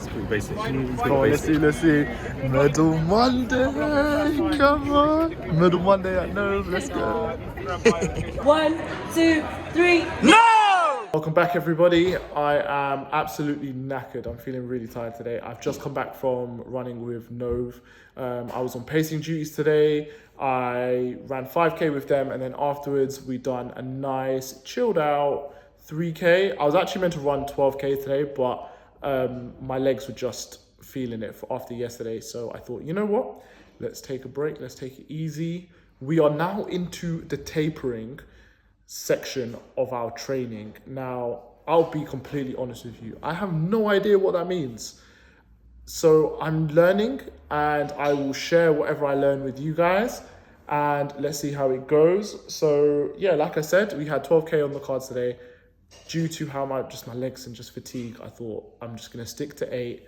pretty basic. Come on, let's see. Medal Monday, come on. Medal Monday at Nove, let's go. 1, 2, 3. No! Welcome back, everybody. I am absolutely knackered. I'm feeling really tired today. I've just come back from running with Nove. I was on pacing duties today. I ran 5K with them, and then afterwards we done a nice chilled out 3K. I was actually meant to run 12K today, but my legs were just feeling it after yesterday. So I thought, you know what? Let's take a break. Let's take it easy. We are now into the tapering section of our training. Now, I'll be completely honest with you. I have no idea what that means. So I'm learning, and I will share whatever I learn with you guys, and let's see how it goes. So yeah, like I said, we had 12K on the cards today. Due to how my legs and just fatigue, I thought I'm just gonna stick to 8,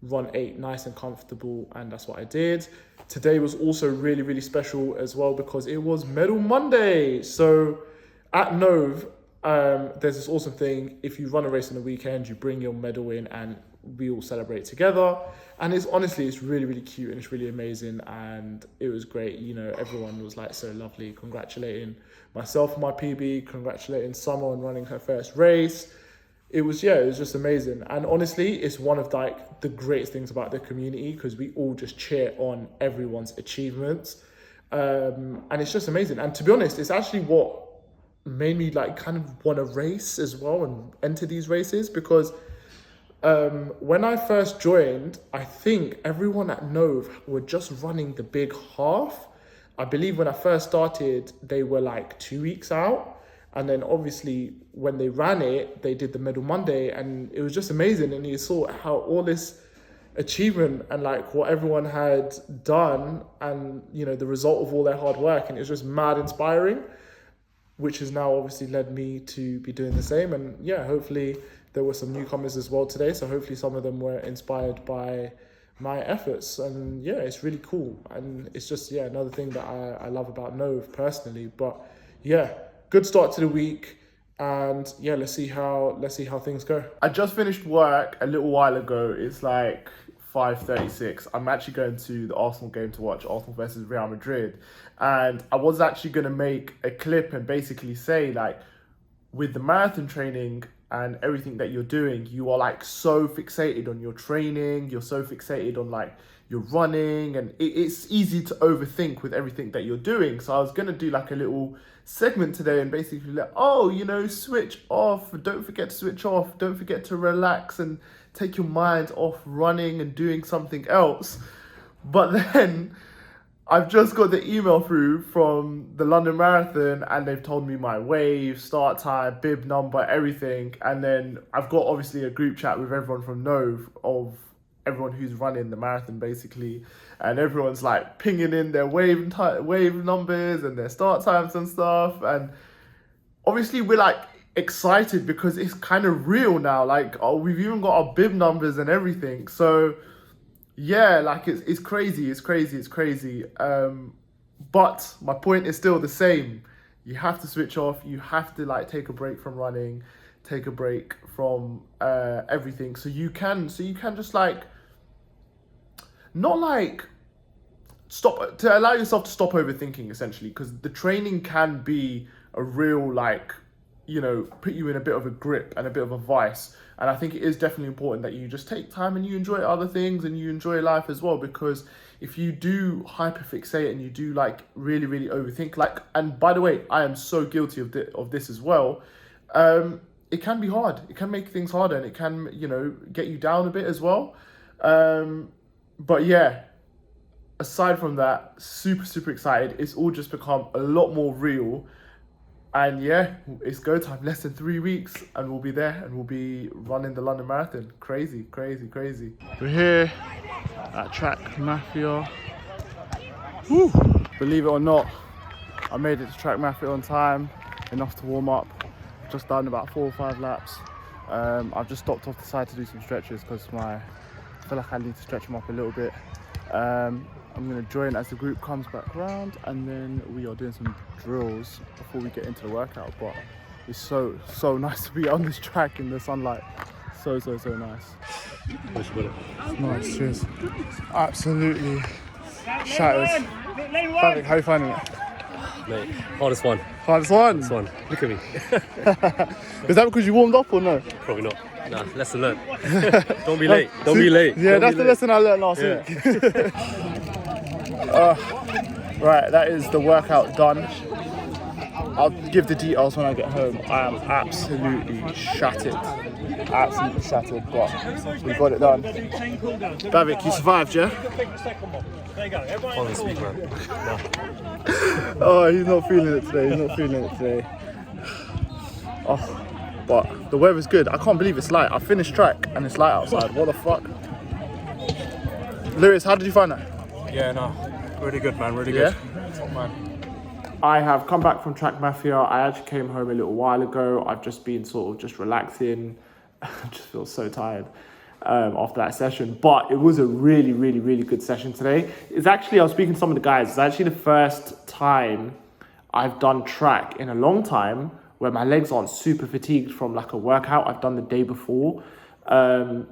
run 8 nice and comfortable, and that's what I did. Today was also really, really special as well because it was Medal Monday. So at Nove, there's this awesome thing. If you run a race on the weekend, you bring your medal in and we all celebrate together. And it's really, really cute, and it's really amazing, and it was great. You know, everyone was like so lovely, congratulating myself on my PB, congratulating Summer on running her first race. It was just amazing. And honestly, it's one of like the greatest things about the community because we all just cheer on everyone's achievements. And it's just amazing. And to be honest, it's actually what made me like kind of want to race as well and enter these races, because when I first joined, I think everyone at Nove were just running the big half. I believe when I first started, they were like 2 weeks out. And then obviously when they ran it, they did the Medal Monday, and it was just amazing. And you saw how all this achievement and like what everyone had done and, you know, the result of all their hard work. And it was just mad inspiring, which has now obviously led me to be doing the same. And yeah, hopefully there were some newcomers as well today. So hopefully some of them were inspired by my efforts. And yeah, it's really cool. And it's just, another thing that I love about Nove personally. But yeah, good start to the week. And yeah, let's see how things go. I just finished work a little while ago. It's like 5:36. I'm actually going to the Arsenal game to watch Arsenal versus Real Madrid. And I was actually going to make a clip and basically say, like, with the marathon training and everything that you're doing, you are like so fixated on your training, you're so fixated on like your running, and it's easy to overthink with everything that you're doing. So I was gonna do like a little segment today and basically like, switch off, don't forget to switch off, don't forget to relax and take your mind off running and doing something else. But then I've just got the email through from the London Marathon, and they've told me my wave, start time, bib number, everything. And then I've got obviously a group chat with everyone from Nove, of everyone who's running the marathon basically. And everyone's like pinging in their wave numbers and their start times and stuff. And obviously we're like excited because it's kind of real now. Like, we've even got our bib numbers and everything. So yeah, like it's crazy. But my point is still the same. You have to switch off. You have to like take a break from running, take a break from everything. So you can just like, not like stop, to allow yourself to stop overthinking essentially, because the training can be a real like, you know, put you in a bit of a grip and a bit of a vice. And I think it is definitely important that you just take time and you enjoy other things and you enjoy life as well. Because if you do hyperfixate and you do like really, really overthink, like, and by the way, I am so guilty of this as well. It can be hard. It can make things harder, and it can, you know, get you down a bit as well. But yeah, aside from that, super excited. It's all just become a lot more real. And yeah, it's go time. Less than 3 weeks and we'll be there and we'll be running the London Marathon. Crazy. We're here at Track Mafia. Woo. Believe it or not, I made it to Track Mafia on time, enough to warm up. Just done about 4 or 5 laps. I've just stopped off the side to do some stretches because I feel like I need to stretch them up a little bit. I'm going to join as the group comes back round, and then we are doing some drills before we get into the workout. But it's so nice to be on this track in the sunlight. So nice. Nice, cheers. Absolutely shattered. Patrick, how are you finding it? Mate, hardest one. Hardest one? Hardest one. Look at me. Is that because you warmed up or no? Probably not. Nah, lesson learned. Don't be late. Don't be late. Yeah, Don't that's be the late. lesson I learned last week. Right, that is the workout done. I'll give the details when I get home. I am absolutely shattered. Absolutely shattered, but we got it done. Bavik, you survived, yeah? Can't speak, man. Nah. Oh, he's not feeling it today. Oh, but the weather's good. I can't believe it's light. I finished track and it's light outside. What the fuck? Lewis, how did you find that? Yeah, no, really good, man, really Yeah? good. Top man. I have come back from Track Mafia. I actually came home a little while ago. I've just been sort of just relaxing. I just feel so tired after that session. But it was a really, really, really good session today. It's actually, I was speaking to some of the guys, it's actually the first time I've done track in a long time where my legs aren't super fatigued from like a workout I've done the day before. It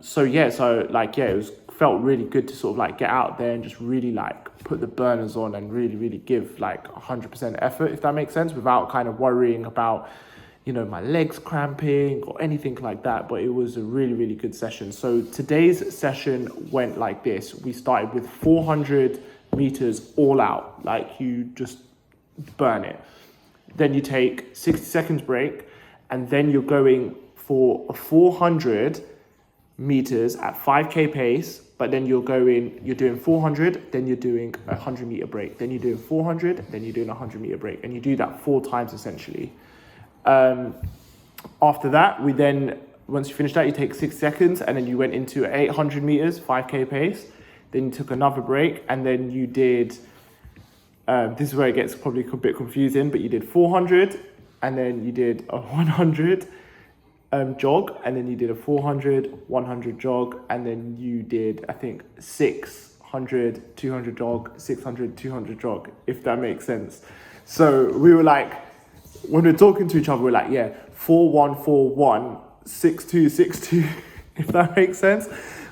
felt really good to sort of like get out there and just really like put the burners on and really, really give like 100% effort, if that makes sense, without kind of worrying about, you know, my legs cramping or anything like that. But it was a really, really good session. So today's session went like this. We started with 400 meters all out, like you just burn it. Then you take 60 seconds break, and then you're going for a 400 meters at 5k pace, but then you're doing 400, then you're doing a 100 meter break, then you're doing 400, then you're doing a 100 meter break, and you do that 4 times essentially. After that, once you finish that, you take 6 seconds, and then you went into 800 meters, 5k pace, then you took another break, and then you did, this is where it gets probably a bit confusing, but you did 400, and then you did a 100, jog, and then you did a 400, 100 jog, and then you did, I think, 600, 200 jog, 600, 200 jog, if that makes sense. So we were like, when we're talking to each other, we're like, yeah, 4141, 6262, if that makes sense.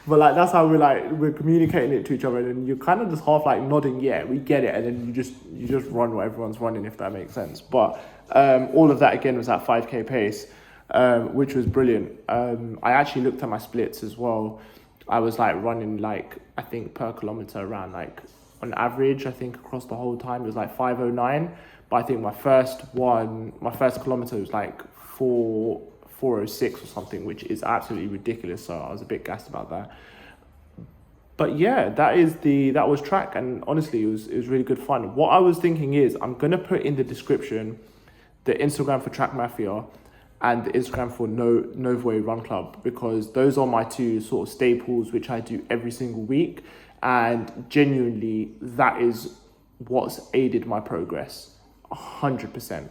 But like, that's how we're communicating it to each other, and then you're kind of just half like nodding, yeah, we get it, and then you just run what everyone's running, if that makes sense. But all of that again was at 5k pace. Which was brilliant. I actually looked at my splits as well. I was like running like, I think per kilometer around like, on average, I think across the whole time it was like 509. But I think my first kilometer was like 406 or something, which is absolutely ridiculous. So I was a bit gassed about that. But yeah, that was track, and honestly, it was really good fun. What I was thinking is, I'm gonna put in the description the Instagram for Track Mafia and the Instagram for Novway Run Club, because those are my two sort of staples, which I do every single week. And genuinely, that is what's aided my progress, 100%.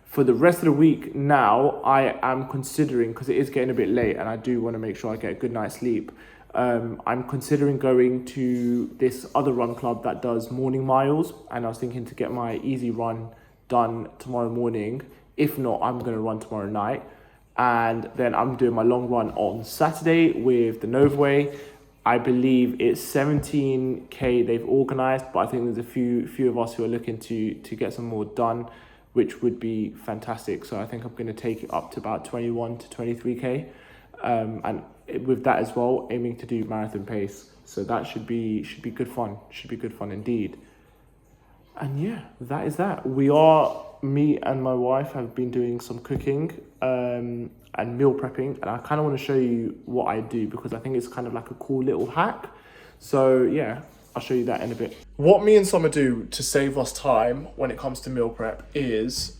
For the rest of the week now, I am considering, because it is getting a bit late and I do want to make sure I get a good night's sleep, I'm considering going to this other run club that does morning miles, and I was thinking to get my easy run done tomorrow morning. If not, I'm going to run tomorrow night. And then I'm doing my long run on Saturday with the Novway. I believe it's 17k they've organised, but I think there's a few of us who are looking to get some more done, which would be fantastic. So I think I'm going to take it up to about 21 to 23k. And with that as well, aiming to do marathon pace. So that should be good fun. Should be good fun indeed. And yeah, that is that. Me and my wife have been doing some cooking and meal prepping, and I kind of want to show you what I do, because I think it's kind of like a cool little hack. So yeah, I'll show you that in a bit. What me and Summer do to save us time when it comes to meal prep is,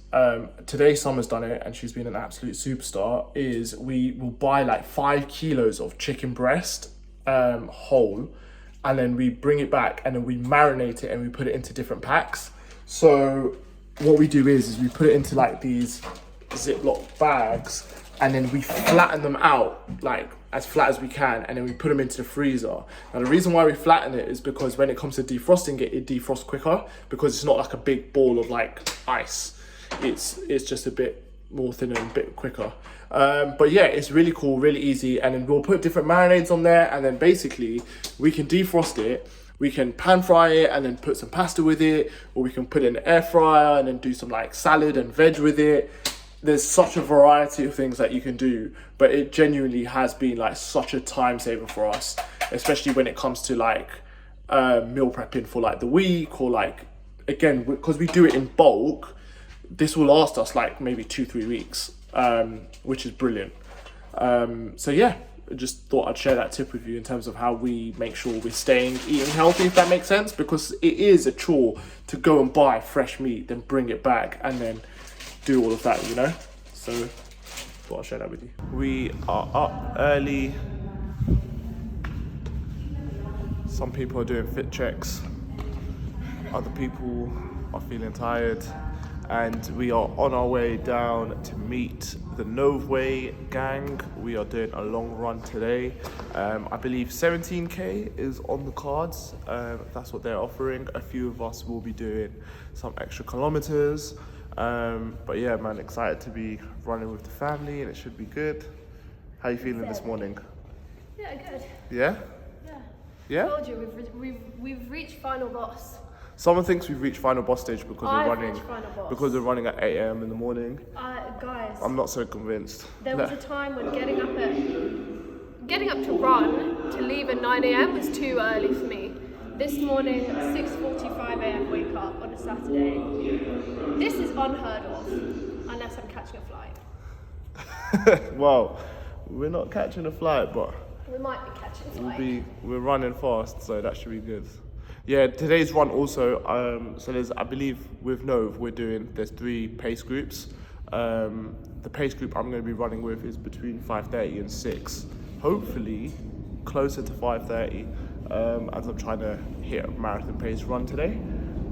today Summer's done it and she's been an absolute superstar, is we will buy like 5 kilos of chicken breast whole, and then we bring it back and then we marinate it and we put it into different packs. So what we do is we put it into like these Ziploc bags, and then we flatten them out like as flat as we can, and then we put them into the freezer. Now the reason why we flatten it is because when it comes to defrosting it defrosts quicker, because it's not like a big ball of like ice. It's just a bit more thin and a bit quicker. But yeah, it's really cool, really easy. And then we'll put different marinades on there, and then basically we can defrost it. We can pan fry it and then put some pasta with it, or we can put it in the air fryer and then do some like salad and veg with it. There's such a variety of things that you can do, but it genuinely has been like such a time saver for us, especially when it comes to like meal prepping for like the week, or like, again, because we do it in bulk, this will last us like maybe 2-3 weeks, which is brilliant. So yeah, I just thought I'd share that tip with you in terms of how we make sure we're eating healthy, if that makes sense, because it is a chore to go and buy fresh meat, then bring it back and then do all of that, you know? So thought I'd share that with you. We are up early. Some people are doing fit checks. Other people are feeling tired. And we are on our way down to meet the Novway gang. We are doing a long run today. I believe 17k is on the cards. That's what they're offering. A few of us will be doing some extra kilometers. But yeah, man, excited to be running with the family, and it should be good. How you feeling this morning? Yeah, good. Yeah? Yeah. Yeah? I told you, we've reached final boss. Someone thinks we've reached final boss stage because we're running at 8 a.m. in the morning. Guys, I'm not so convinced. there was a time when getting up to run to leave at 9 a.m. was too early for me. This morning, 6:45 a.m. wake up on a Saturday. This is unheard of, unless I'm catching a flight. Well, we're not catching a flight, but We might be catching a flight. we're running fast, so that should be good. Yeah, today's run also, so there's, I believe with Nove, there's 3 pace groups. The pace group I'm going to be running with is between 5:30 and 6. Hopefully closer to 5:30, as I'm trying to hit a marathon pace run today.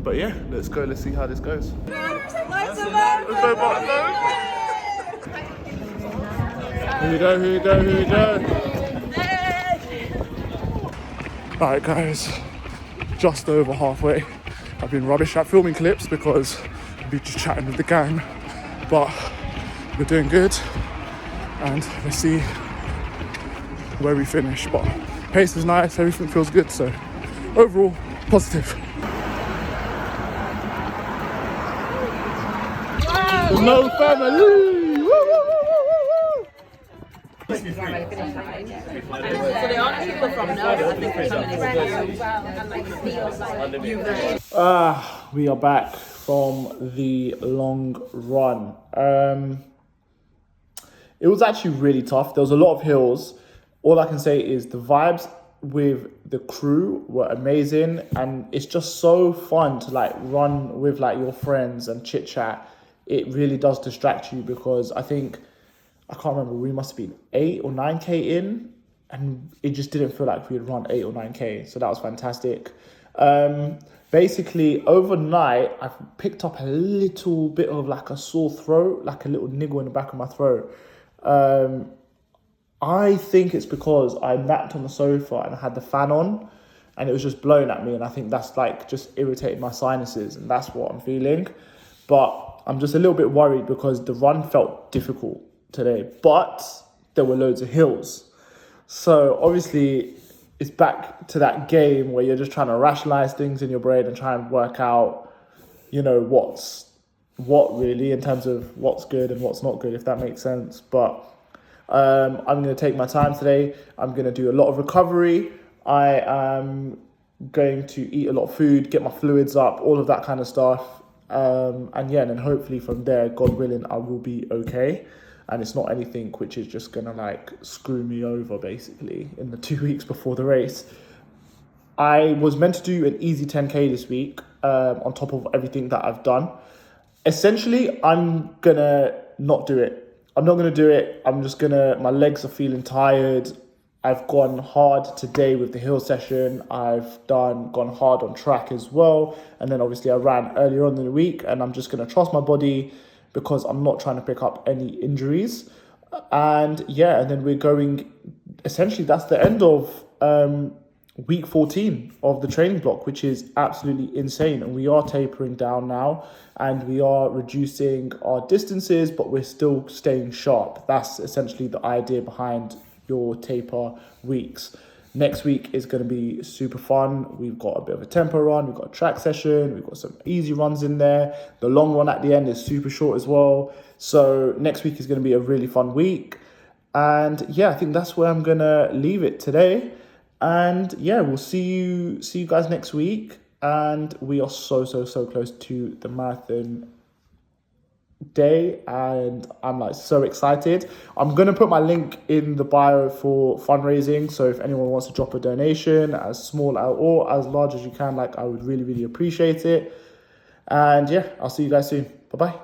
But yeah, let's go, let's see how this goes. Let's go, Martin, Here we go. Alright guys, just over halfway. I've been rubbish at filming clips because I've been just chatting with the gang, but we're doing good, and let's see where we finish. But pace is nice, everything feels good, so overall positive. No family! Woo, woo, woo, woo, woo. So the only people from Nova, I think, are coming in. We are back from the long run. It was actually really tough. There was a lot of hills. All I can say is the vibes with the crew were amazing, and it's just so fun to like run with like your friends and chit chat. It really does distract you, because I can't remember, we must have been 8 or 9k in, and it just didn't feel like we had run 8 or 9k, so that was fantastic. Basically overnight I've picked up a little bit of like a sore throat, like a little niggle in the back of my throat. I think it's because I napped on the sofa and I had the fan on and it was just blowing at me, and I think that's like just irritated my sinuses, and that's what I'm feeling. But I'm just a little bit worried because the run felt difficult today, but there were loads of hills. So obviously it's back to that game where you're just trying to rationalize things in your brain and try and work out, you know, what's what really in terms of what's good and what's not good, if that makes sense. But I'm going to take my time today. I'm going to do a lot of recovery. I am going to eat a lot of food, get my fluids up, all of that kind of stuff. And yeah, and then hopefully from there, God willing, I will be okay. And it's not anything which is just going to like screw me over basically in the 2 weeks before the race. I was meant to do an easy 10k this week, on top of everything that I've done. Essentially, I'm going to not do it. I'm not going to do it. My legs are feeling tired. I've gone hard today with the hill session. I've gone hard on track as well. And then obviously I ran earlier on in the week, and I'm just going to trust my body because I'm not trying to pick up any injuries. And yeah, and then we're going, essentially that's the end of week 14 of the training block, which is absolutely insane. And we are tapering down now and we are reducing our distances, but we're still staying sharp. That's essentially the idea behind your taper weeks. Next week is going to be super fun. We've got a bit of a tempo run, we've got a track session, we've got some easy runs in there. The long run at the end is super short as well. So next week is going to be a really fun week. And yeah, I think that's where I'm going to leave it today. And yeah, we'll see you guys next week. And we are so close to the marathon day, and I'm like so excited. I'm gonna put my link in the bio for fundraising, so if anyone wants to drop a donation, as small or as large as you can, like, I would really appreciate it. And yeah, I'll see you guys soon. Bye bye.